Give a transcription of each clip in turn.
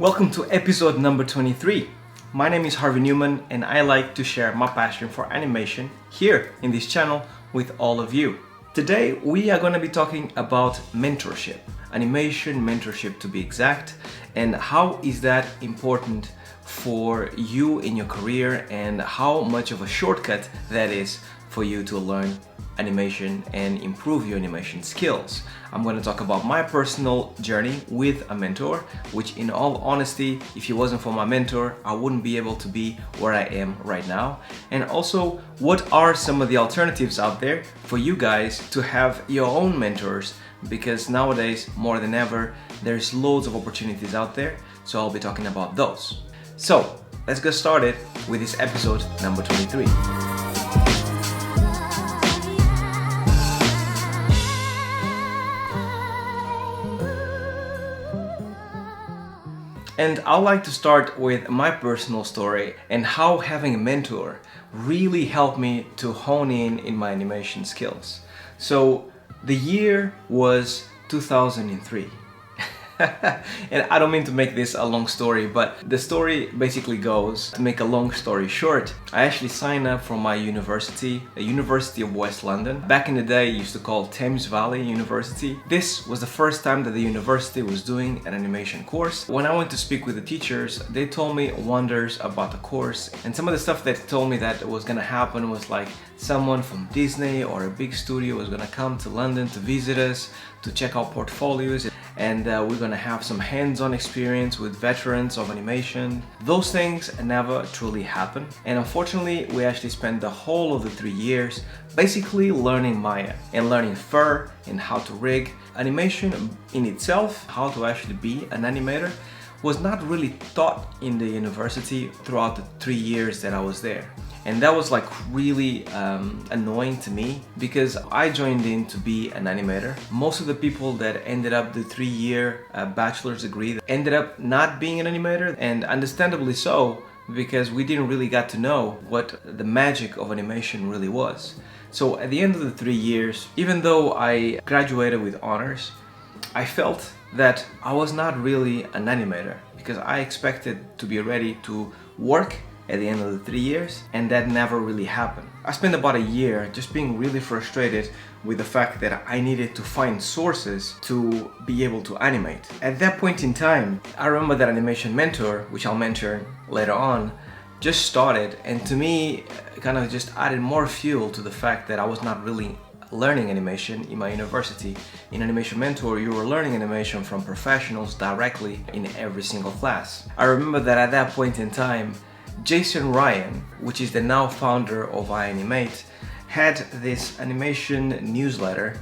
Welcome to episode number 23. My name is Harvey Newman and I like to share my passion for animation here in this channel with all of you. Today we are going to be talking about mentorship, animation mentorship to be exact, and how is that important for you in your career and how much of a shortcut that is for you to learn animation and improve your animation skills. I'm going to talk about my personal journey with a mentor, which in all honesty, if it wasn't for my mentor, I wouldn't be able to be where I am right now. And also, what are some of the alternatives out there for you guys to have your own mentors? Because nowadays, more than ever, there's loads of opportunities out there. So I'll be talking about those. So let's get started with this episode number 23. And I'd like to start with my personal story and how having a mentor really helped me to hone in my animation skills. So the year was 2003. And I don't mean to make this a long story, but the story basically goes, to make a long story short, I actually signed up for my university, the University of West London. Back in the day, it used to call Thames Valley University. This was the first time that the university was doing an animation course. When I went to speak with the teachers, they told me wonders about the course. And some of the stuff they told me that was gonna happen was like someone from Disney or a big studio was gonna come to London to visit us, to check out portfolios, and we're gonna have some hands-on experience with veterans of animation. Those things never truly happen, and unfortunately we actually spent the whole of the 3 years basically learning Maya and learning fur and how to rig. Animation in itself, how to actually be an animator, was not really taught in the university throughout the 3 years that I was there. And that was like really annoying to me because I joined in to be an animator. Most of the people that ended up the 3-year bachelor's degree ended up not being an animator, and understandably so, because we didn't really get to know what the magic of animation really was. So at the end of the 3 years, even though I graduated with honors, I felt that I was not really an animator because I expected to be ready to work at the end of the 3 years, and that never really happened. I spent about a year just being really frustrated with the fact that I needed to find sources to be able to animate. At that point in time, I remember that animation mentor, which I'll mention later on, just started, and to me kind of just added more fuel to the fact that I was not really learning animation in my university. In Animation Mentor, you were learning animation from professionals directly in every single class. I remember that at that point in time, Jason Ryan, which is the now founder of Animate, had this animation newsletter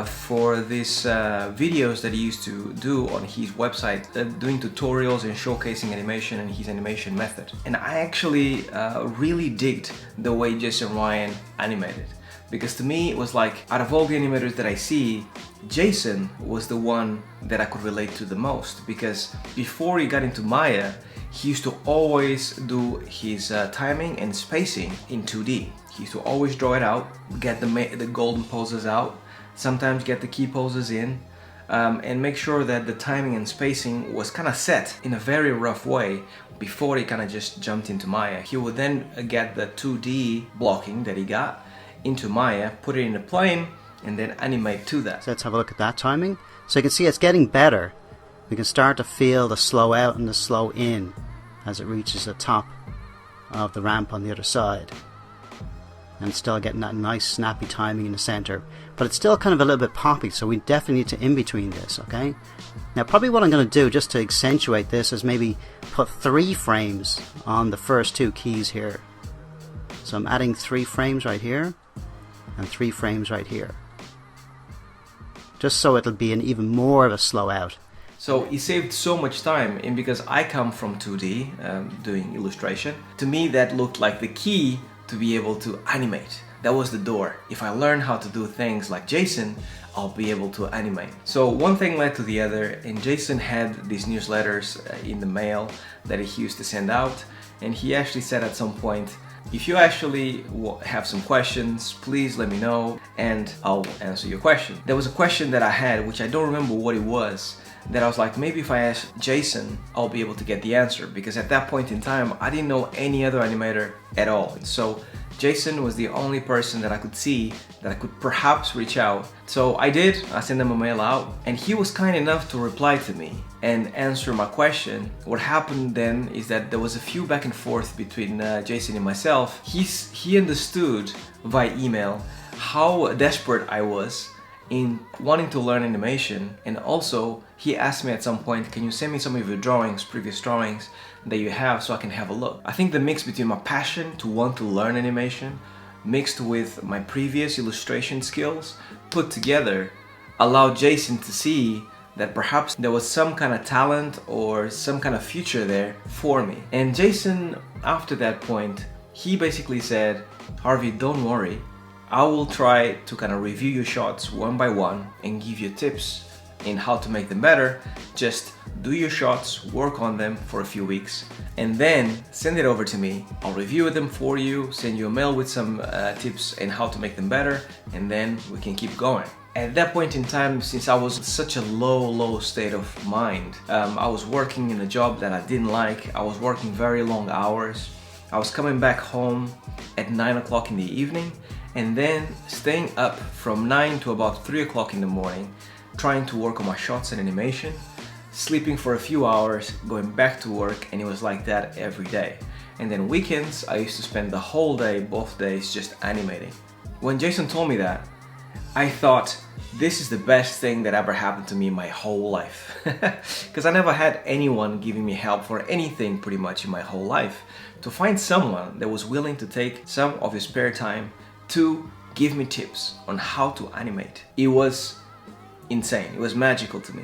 for these videos that he used to do on his website, doing tutorials and showcasing animation and his animation method. And I actually really digged the way Jason Ryan animated, because to me it was like, out of all the animators that I see, Jason was the one that I could relate to the most, because before he got into Maya, he used to always do his timing and spacing in 2D. He used to always draw it out, get the golden poses out, sometimes get the key poses in, and make sure that the timing and spacing was kind of set in a very rough way before he kind of just jumped into Maya. He would then get the 2D blocking that he got into Maya, put it in a plane, and then animate to that. So let's have a look at that timing. So you can see it's getting better. We can start to feel the slow out and the slow in as it reaches the top of the ramp on the other side. And still getting that nice snappy timing in the center. But it's still kind of a little bit poppy, so we definitely need to in between this, okay? Now probably what I'm going to do, just to accentuate this, is maybe put 3 frames on the first 2 keys here. So I'm adding 3 frames right here and 3 frames right here, just so it'll be an even more of a slow out. So it saved so much time, and because I come from 2D, doing illustration, to me that looked like the key to be able to animate. That was the door. If I learn how to do things like Jason, I'll be able to animate. So one thing led to the other, and Jason had these newsletters in the mail that he used to send out, and he actually said at some point, if you actually have some questions, please let me know and I'll answer your question. There was a question that I had, which I don't remember what it was, that I was like, maybe if I ask Jason, I'll be able to get the answer, because at that point in time, I didn't know any other animator at all. So Jason was the only person that I could see that I could perhaps reach out. So I did. I sent him a mail out, and he was kind enough to reply to me and answer my question. What happened then is that there was a few back and forth between Jason and myself. He understood via email how desperate I was in wanting to learn animation, and also he asked me at some point, can you send me some of your drawings, previous drawings that you have, so I can have a look. I think the mix between my passion to want to learn animation mixed with my previous illustration skills put together allowed Jason to see that perhaps there was some kind of talent or some kind of future there for me. And Jason, after that point, he basically said, Harvey, don't worry, I will try to kind of review your shots one by one and give you tips in how to make them better. Just do your shots, work on them for a few weeks, and then send it over to me. I'll review them for you, send you a mail with some tips and how to make them better, and then we can keep going. At that point in time, since I was in such a low state of mind, I was working in a job that I didn't like. I was working very long hours. I was coming back home at 9 o'clock in the evening, and then staying up from 9 to about 3 o'clock in the morning, trying to work on my shots and animation, sleeping for a few hours, going back to work, and it was like that every day. And then weekends, I used to spend the whole day, both days, just animating. When Jason told me that, I thought, this is the best thing that ever happened to me in my whole life. Because I never had anyone giving me help for anything pretty much in my whole life. To find someone that was willing to take some of his spare time to give me tips on how to animate, it was insane. It was magical to me.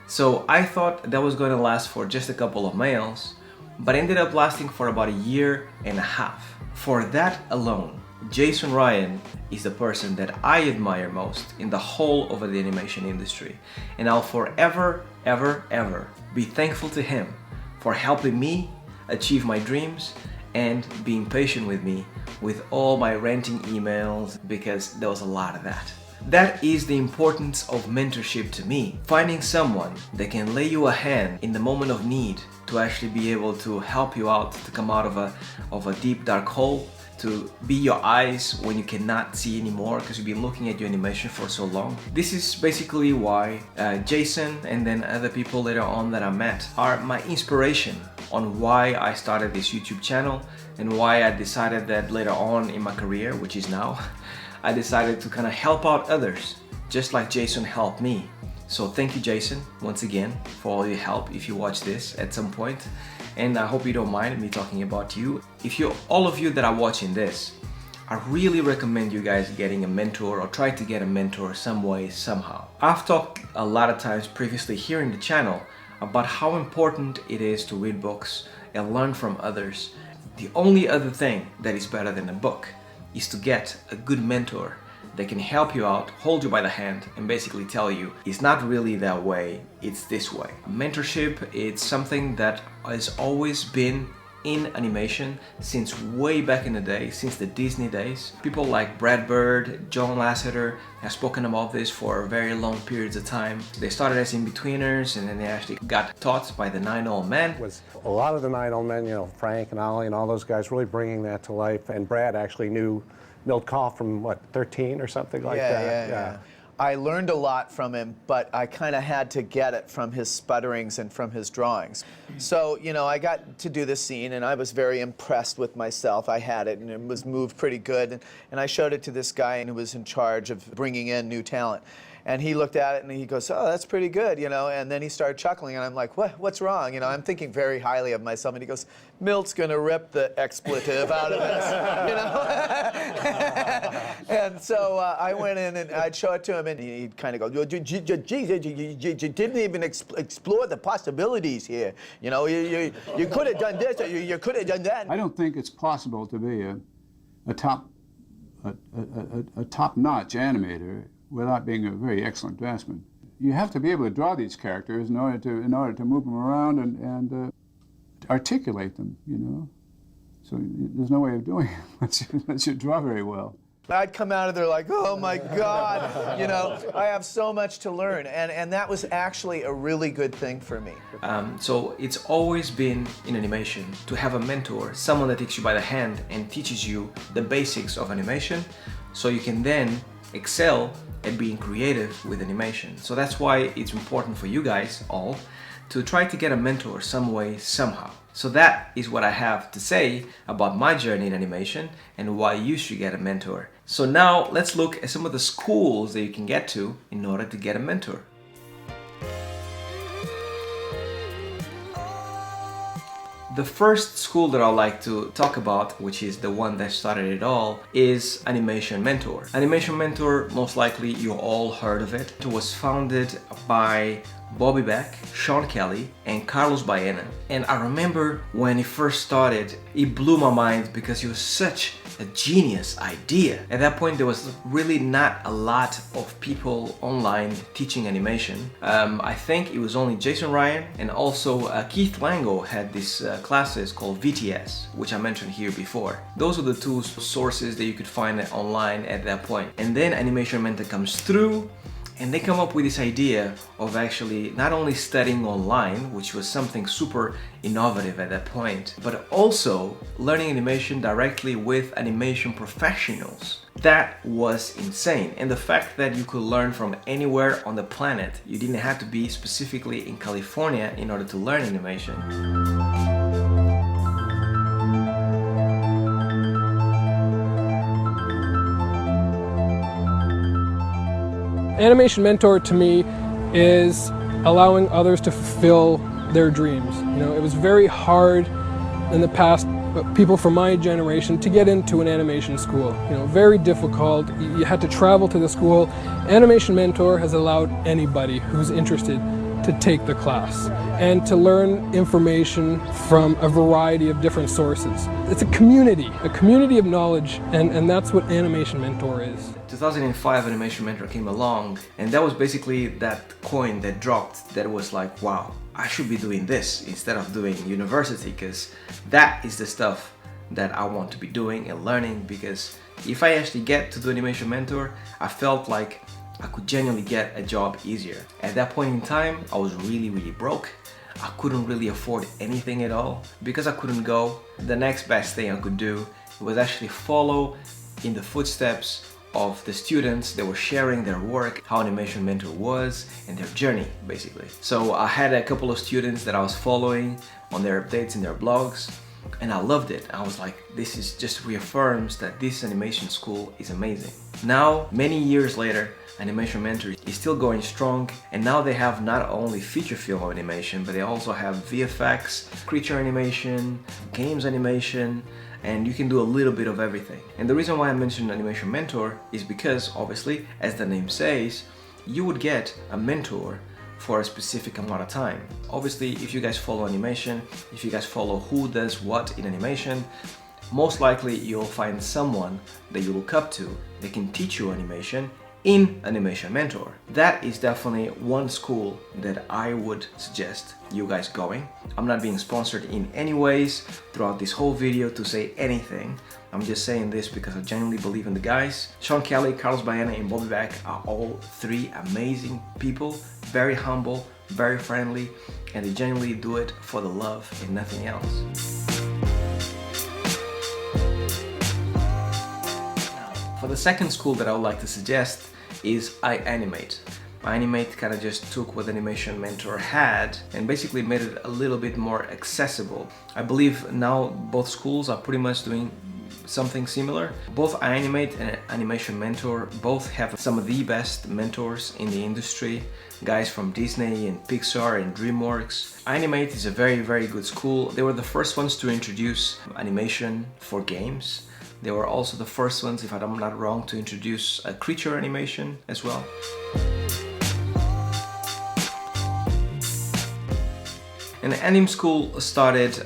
So I thought that was going to last for just a couple of mails, but ended up lasting for about a year and a half. For that alone, Jason Ryan is the person that I admire most in the whole of the animation industry, and I'll forever, ever be thankful to him for helping me achieve my dreams and being patient with me with all my ranting emails, because there was a lot of that. That is the importance of mentorship to me. Finding someone that can lay you a hand in the moment of need to actually be able to help you out to come out of a deep dark hole, to be your eyes when you cannot see anymore because you've been looking at your animation for so long. This is basically why Jason and then other people later on that I met are my inspiration on why I started this YouTube channel and why I decided that later on in my career, which is now, I decided to kind of help out others just like Jason helped me. So thank you, Jason, once again for all your help if you watch this at some point. And I hope you don't mind me talking about you. All of you that are watching this, I really recommend you guys getting a mentor or try to get a mentor some way, somehow. I've talked a lot of times previously here in the channel about how important it is to read books and learn from others. The only other thing that is better than a book is to get a good mentor that can help you out, hold you by the hand, and basically tell you it's not really that way, it's this way. Mentorship, it's something that has always been in animation since way back in the day, since the Disney days. People like Brad Bird, John Lasseter have spoken about this for very long periods of time. They started as in-betweeners and then they actually got taught by the 9 Old Men. Was a lot of the 9 Old Men, you know, Frank and Ollie and all those guys really bringing that to life, and Brad actually knew Milt Kahl from what, 13 or something like that? Yeah. I learned a lot from him, but I kind of had to get it from his sputterings and from his drawings. So, you know, I got to do this scene and I was very impressed with myself. I had it and it was moved pretty good. And I showed it to this guy who was in charge of bringing in new talent. And he looked at it and he goes, oh, that's pretty good, you know, and then he started chuckling and I'm like, what's wrong? You know, I'm thinking very highly of myself, and he goes, Milt's gonna rip the expletive out of this, you know? And so I went in and I'd show it to him and he'd kind of go, geez, you didn't even explore the possibilities here. You know, you could have done this, or you could have done that. I don't think it's possible to be a top-notch animator without being a very excellent draftsman. You have to be able to draw these characters in order to move them around and articulate them, you know. So there's no way of doing it unless you draw very well. I'd come out of there like, oh my God, you know, I have so much to learn. And that was actually a really good thing for me. So it's always been in animation to have a mentor, someone that takes you by the hand and teaches you the basics of animation, so you can then excel at being creative with animation. So that's why it's important for you guys all to try to get a mentor some way, somehow. So that is what I have to say about my journey in animation and why you should get a mentor. So now let's look at some of the schools that you can get to in order to get a mentor. The first school that I'd like to talk about, which is the one that started it all, is Animation Mentor. Animation Mentor, most likely you all heard of it. It was founded by Bobby Beck, Sean Kelly, and Carlos Baena. And I remember when it first started, it blew my mind because it was such a genius idea. At that point, there was really not a lot of people online teaching animation. I think it was only Jason Ryan, and also Keith Lango had these classes called VTS, which I mentioned here before. Those are the two sources that you could find online at that point. And then Animation Mentor comes through, and they come up with this idea of actually not only studying online, which was something super innovative at that point, but also learning animation directly with animation professionals. That was insane. And the fact that you could learn from anywhere on the planet, you didn't have to be specifically in California in order to learn animation. Animation Mentor to me is allowing others to fulfill their dreams. You know, it was very hard in the past, people from my generation, to get into an animation school. You know, very difficult. You had to travel to the school. Animation Mentor has allowed anybody who's interested to take the class and to learn information from a variety of different sources. It's a community of knowledge, and that's what Animation Mentor is. 2005 Animation Mentor came along, and that was basically that coin that dropped that was like, wow, I should be doing this instead of doing university, because that is the stuff that I want to be doing and learning. Because if I actually get to do Animation Mentor, I felt like I could genuinely get a job easier. At that point in time, I was really broke. I couldn't really afford anything at all. Because I couldn't go, the next best thing I could do was actually follow in the footsteps of the students that were sharing their work, how Animation Mentor was, and their journey, basically. So I had a couple of students that I was following on their updates in their blogs, and I loved it. I was like, this is just reaffirms that this animation school is amazing. Now, many years later, Animation Mentor is still going strong, and now they have not only feature film animation, but they also have VFX, creature animation, games animation, and you can do a little bit of everything. And the reason why I mentioned Animation Mentor is because, obviously, as the name says, you would get a mentor for a specific amount of time. Obviously, if you guys follow animation, if you guys follow who does what in animation, most likely you'll find someone that you look up to that can teach you animation in Animation Mentor. That is definitely one school that I would suggest you guys going. I'm not being sponsored in any ways throughout this whole video to say anything. I'm just saying this because I genuinely believe in the guys. Sean Kelly, Carlos Baena, and Bobby Beck are all three amazing people, very humble, very friendly, and they genuinely do it for the love and nothing else. For the second school that I would like to suggest is Animate. Animate kind of just took what Animation Mentor had and basically made it a little bit more accessible. I believe now both schools are pretty much doing something similar. Both Animate and Animation Mentor both have some of the best mentors in the industry, guys from Disney and Pixar and DreamWorks. Animate is a very good school. They were the first ones to introduce animation for games. They were also the first ones, if I'm not wrong, to introduce a creature animation as well. And Anima School started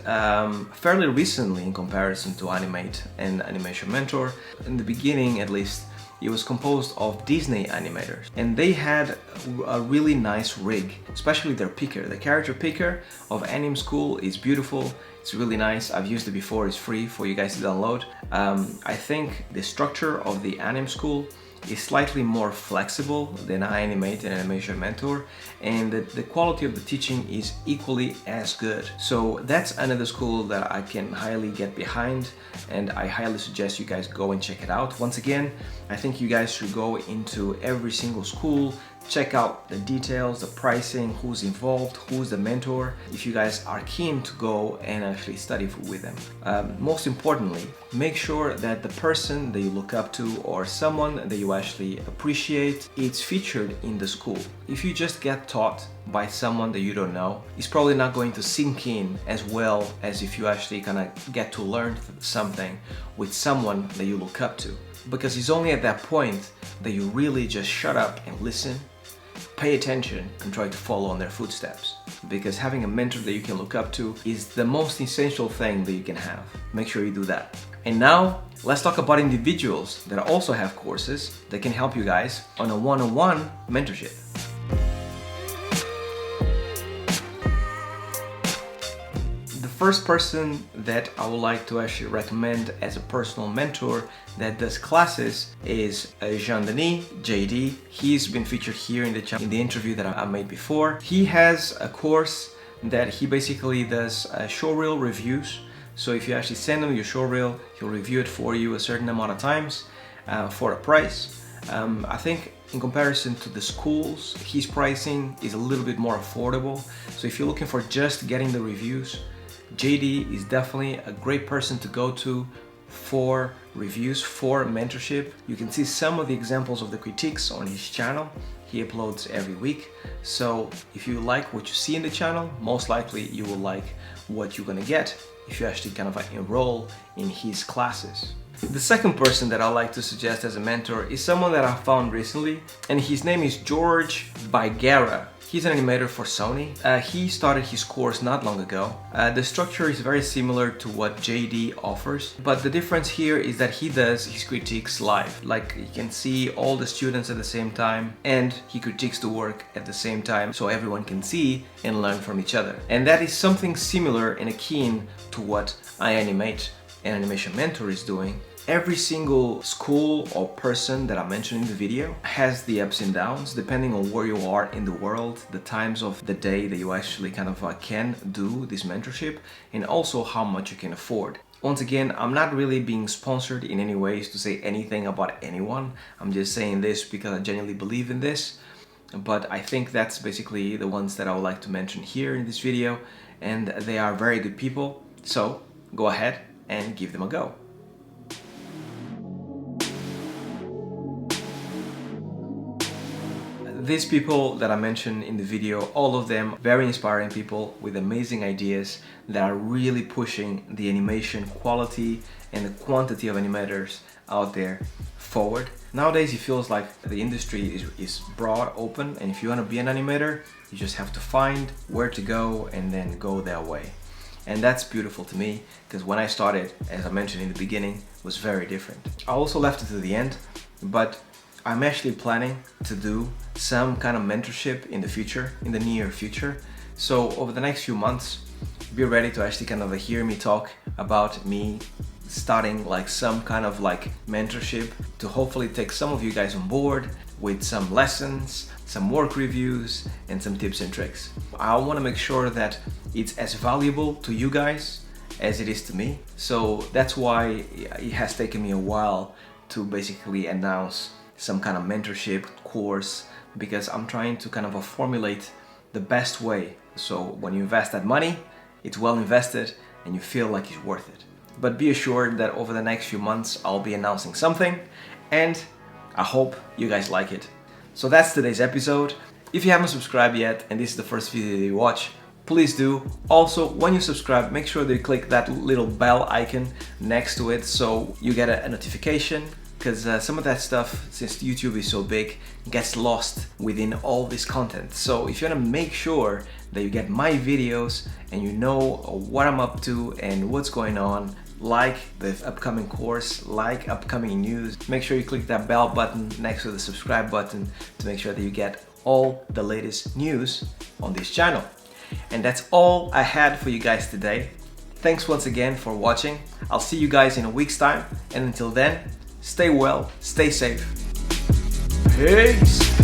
fairly recently in comparison to Animate and Animation Mentor. In the beginning, at least, It was composed of Disney animators, and they had a really nice rig, especially their picker. The character picker of Anima School is beautiful. It's really nice. I've used it before. It's free for you guys to download. I think the structure of the Anima School is slightly more flexible than Animate and Animation Mentor, and the quality of the teaching is equally as good. So that's another school that I can highly get behind, and I highly suggest you guys go and check it out. Once again, I think you guys should go into every single school, check out the details, the pricing, who's involved, who's the mentor, if you guys are keen to go and actually study with them. Most importantly, make sure that the person that you look up to or someone that you actually appreciate, it's featured in the school. If you just get taught by someone that you don't know, it's probably not going to sink in as well as if you actually kind of get to learn something with someone that you look up to. Because it's only at that point that you really just shut up and listen, pay attention, and try to follow on their footsteps. Because having a mentor that you can look up to is the most essential thing that you can have. Make sure you do that. And now, let's talk about individuals that also have courses that can help you guys on a one-on-one mentorship. The first person that I would like to actually recommend as a personal mentor that does classes is Jean-Denis, JD. He's been featured here in the interview that I made before. He has a course that he basically does showreel reviews. So if you actually send him your showreel, he'll review it for you a certain amount of times for a price. I think in comparison to the schools, his pricing is a little bit more affordable. So if you're looking for just getting the reviews, JD is definitely a great person to go to for reviews, for mentorship. You can see some of the examples of the critiques on his channel. He uploads every week. So if you like what you see in the channel, most likely you will like what you're gonna get if you actually kind of enroll in his classes. The second person that I like to suggest as a mentor is someone that I found recently, and his name is George Baigara. He's an animator for Sony. He started his course not long ago. The structure is very similar to what JD offers, but the difference here is that he does his critiques live. Like, you can see all the students at the same time, and he critiques the work at the same time, so everyone can see and learn from each other. And that is something similar and akin to what Animate and Animation Mentor is doing. Every single school or person that I mentioned in the video has the ups and downs depending on where you are in the world, the times of the day that you actually kind of can do this mentorship, and also how much you can afford. Once again, I'm not really being sponsored in any ways to say anything about anyone. I'm just saying this because I genuinely believe in this. But I think that's basically the ones that I would like to mention here in this video, and they are very good people. So go ahead and give them a go. These people that I mentioned in the video, all of them very inspiring people with amazing ideas that are really pushing the animation quality and the quantity of animators out there forward. Nowadays it feels like the industry is broad open, and if you want to be an animator, you just have to find where to go and then go that way. And that's beautiful to me, because when I started, as I mentioned in the beginning, it was very different. I also left it to the end, but I'm actually planning to do some kind of mentorship in the future, in the near future. So over the next few months, be ready to actually kind of hear me talk about me starting like some kind of like mentorship to hopefully take some of you guys on board with some lessons, some work reviews, and some tips and tricks. I want to make sure that it's as valuable to you guys as it is to me. So that's why it has taken me a while to basically announce some kind of mentorship course, because I'm trying to kind of formulate the best way. So when you invest that money, it's well invested and you feel like it's worth it. But be assured that over the next few months, I'll be announcing something, and I hope you guys like it. So that's today's episode. If you haven't subscribed yet and this is the first video that you watch, please do. Also, when you subscribe, make sure that you click that little bell icon next to it so you get a notification, because some of that stuff, since YouTube is so big, gets lost within all this content. So if you want to make sure that you get my videos and you know what I'm up to and what's going on, like the upcoming course, like upcoming news. Make sure you click that bell button next to the subscribe button to make sure that you get all the latest news on this channel. And that's all I had for you guys today. Thanks once again for watching. I'll see you guys in a week's time, and until then, stay well, stay safe. Peace!